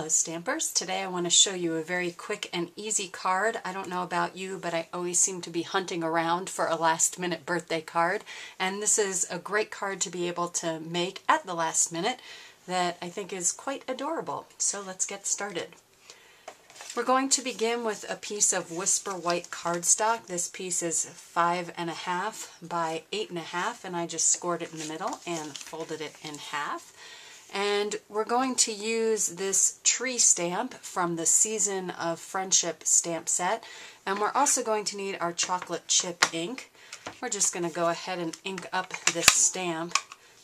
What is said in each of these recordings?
Hello Stampers! Today I want to show you a very quick and easy card. I don't know about you, but I always seem to be hunting around for a last minute birthday card, and this is a great card to be able to make at the last minute that I think is quite adorable. So let's get started. We're going to begin with a piece of Whisper White cardstock. This piece is 5.5 by 8.5, and I just scored it in the middle and folded it in half. And we're going to use this tree stamp from the Season of Friendship stamp set, and we're also going to need our chocolate chip ink. We're just going to go ahead and ink up this stamp.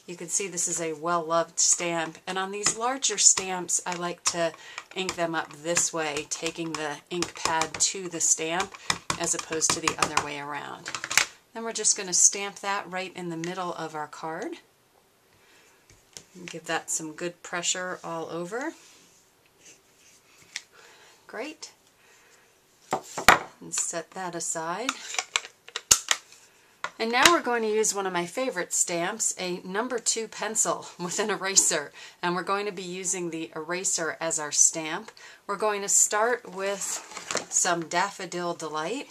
You can see this is a well-loved stamp, and on these larger stamps I like to ink them up this way, taking the ink pad to the stamp as opposed to the other way around. Then we're just going to stamp that right in the middle of our card. Give that some good pressure all over. Great. And set that aside. And now we're going to use one of my favorite stamps, a number 2 pencil with an eraser. And we're going to be using the eraser as our stamp. We're going to start with some Daffodil Delight.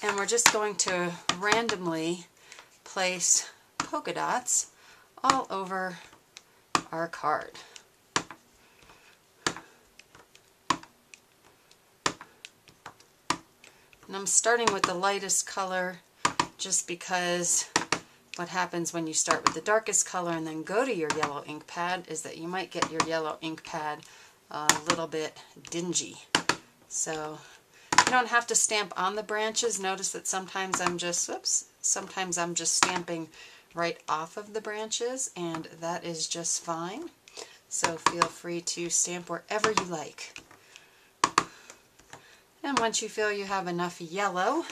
And we're just going to randomly place polka dots all over our card. And I'm starting with the lightest color just because what happens when you start with the darkest color and then go to your yellow ink pad is that you might get your yellow ink pad a little bit dingy. So you don't have to stamp on the branches. Notice that sometimes I'm just stamping right off of the branches, and that is just fine. So feel free to stamp wherever you like. And once you feel you have enough yellow,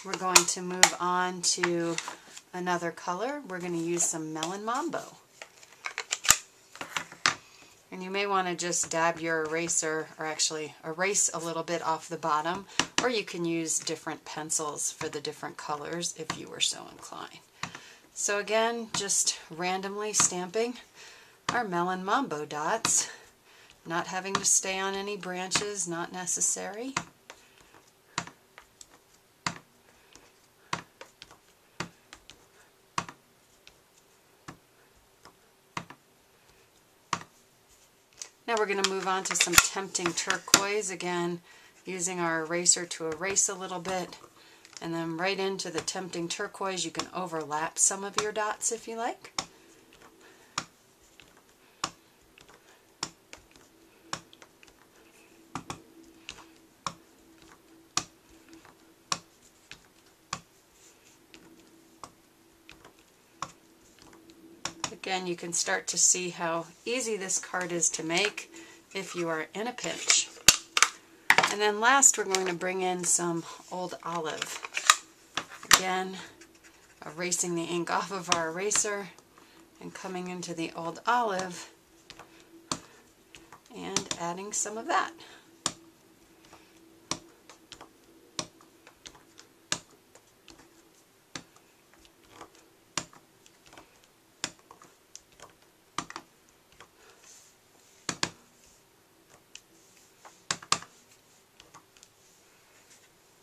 we're going to move on to another color. We're going to use some Melon Mambo. And you may want to just dab your eraser, or actually erase a little bit off the bottom, or you can use different pencils for the different colors if you were so inclined. So again, just randomly stamping our Melon Mambo dots, not having to stay on any branches, not necessary. Now we're going to move on to some Tempting Turquoise, again using our eraser to erase a little bit. And then right into the Tempting Turquoise. You can overlap some of your dots if you like. Again, you can start to see how easy this card is to make if you are in a pinch. And then last, we're going to bring in some Old Olive. Again, erasing the ink off of our eraser and coming into the Old Olive and adding some of that.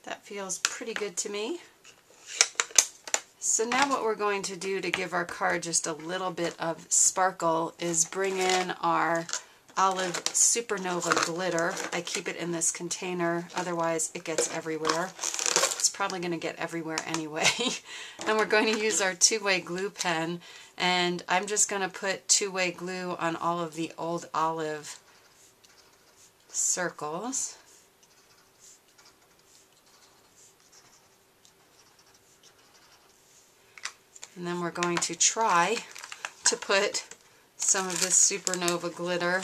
That feels pretty good to me. So now what we're going to do to give our card just a little bit of sparkle is bring in our Olive Supernova glitter. I keep it in this container, otherwise it gets everywhere. It's probably going to get everywhere anyway. And we're going to use our two-way glue pen, and I'm just going to put two-way glue on all of the Old Olive circles. And then we're going to try to put some of this Supernova glitter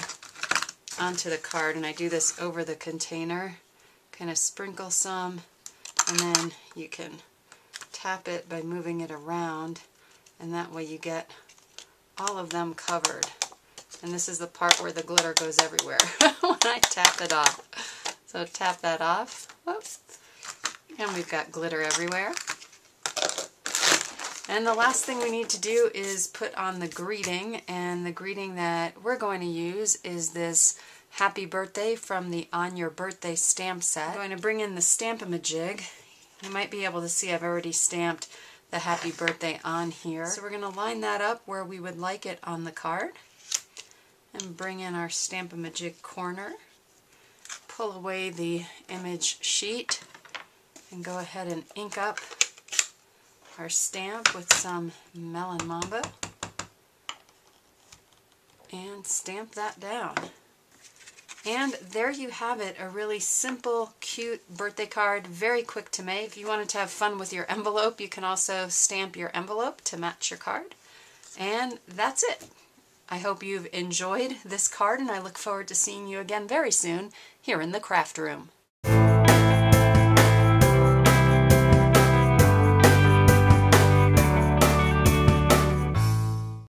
onto the card. And I do this over the container, kind of sprinkle some, and then you can tap it by moving it around, and that way you get all of them covered. And this is the part where the glitter goes everywhere when I tap it off. So tap that off. Whoops. And we've got glitter everywhere. And the last thing we need to do is put on the greeting, and the greeting that we're going to use is this Happy Birthday from the On Your Birthday stamp set. I'm going to bring in the Stamp-A-Majig. You might be able to see I've already stamped the Happy Birthday on here. So we're going to line that up where we would like it on the card, and bring in our Stamp-A-Majig corner, pull away the image sheet, and go ahead and ink up our stamp with some Melon Mamba and stamp that down. And there you have it, a really simple, cute birthday card, very quick to make. If you wanted to have fun with your envelope, you can also stamp your envelope to match your card. And that's it. I hope you've enjoyed this card, and I look forward to seeing you again very soon here in the craft room.